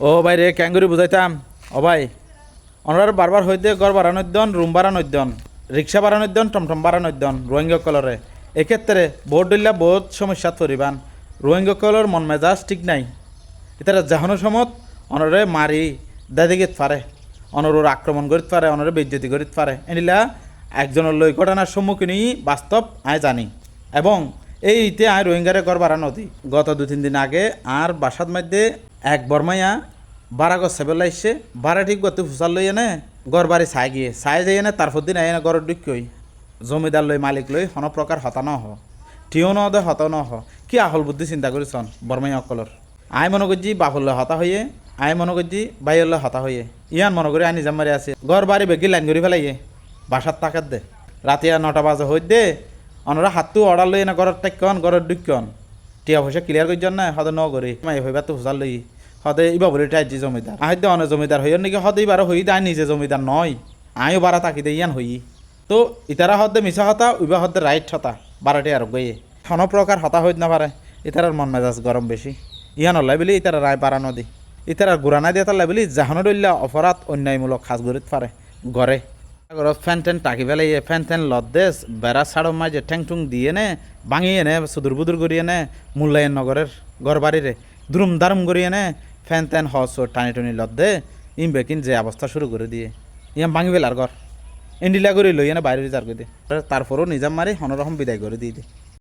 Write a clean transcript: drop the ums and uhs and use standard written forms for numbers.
ও ভাই রে ক্যাঙ্গুরি বুঝাইতাম ও ভাই ওনার বারবার হইতে ঘর বাড়ানোর দন রুম বাড়ানোর দন রিক্সা বাড়ানোর দন টমটম বাড়ানোর দন রোহিঙ্গা কলরে এক্ষেত্রে ভোট দিল্লা বহুত সমস্যাত পরিবান রোহিঙ্গা কলর মন মেজাজ ঠিক নাই এটা জাহানোর সমত অনরে মারি দাদিগিত পারে অনর আক্রমণ করিতে পারে অনরে বেজ্জতি করিতে পারে এনিলা একজনের লই ঘটনার সম্মুখীনই বাস্তব আয় জানি এবং এইতে আয় রোহিঙ্গারে ঘর বাড়ানো দি গত 2-3 দিন আগে আর বাসার মধ্যে এক বর্মাইয়া বারা গছ সেবেলা ইসছে বারা ঠিক গত ফুসাল লই এনে ঘর বাড়ি চাই গিয়ে চাই যাই এনে তারপর দিন আইনে ঘরের ডিকই জমিদার লই মালিক লই হন প্রকার হতা ন হ ঠিও ন দে হত ন হ কি আহল বুদ্ধি চিন্তা করিছন বর্মাইয়া অকলর আই মনে করছি বাপর লয় হতা হইয়ে আই মনে করছি বাইয়ের লয় হতা হইয়ে ইয়ান মনে করি আনি জামারি আছে ঘর বাড়ি বেগি লাইন করি ফেলাইয়ে বাসার টাকার দে রাতে 9টা বাজে হই দে অনরা হাতু অর্ডার লই না ঘরের টাইকন ঘরের ডিকন টিয়া পয়সা ক্লিয়ার করি না হতে ন করি মাই হইবা তো ফুসাল লই হতে ইবা বলে টাইজি জমিদার আইতে অনে জমিদার হইয়ার নাকি হতে এবার হই দা নিজে জমিদার নয় আইও বারা তাকি দে ইয়ান হই তো ইতারা হতে মিছা হতা উইবা হতে রাইট হতা বারাটি আর গইয়ে কোন প্রকার হতা হইত না পারে ইতারার মন মেজাজ গরম বেশি ইয়ান হলাই বলি ইতারা রায় বাড়ানো দি ইতারা গুড়ানা দিয়ে তার বলি জাহানো দল্লা অপরাধ অন্যায়মূলক খাস গরিত পারে গড়ে ফ্যান টেন টাকি ফেলাইয়ে ফ্যান টেন লদ্দেশ বেড়া ছাড়ো মাঝে ঠ্যাং ঠুং দিয়ে নে ভাঙিয়ে নে সুদূর বুদুর করিয়ে নে মূল্যায়ন নগরের ঘর বাড়িরে দ্রুম দারুম করিয়ে নে ফ্যান টেন হস টানি টুনি লদ্দে ইম বেকিন যে অবস্থা শুরু করে দিয়ে ইয়াম ভাঙি ফেলার ঘর এন্ডিলা করে লইয়ে না বাইরে যার করে দিয়ে তারপরও নিজাম মারি হনরকম বিদায় করে দিয়ে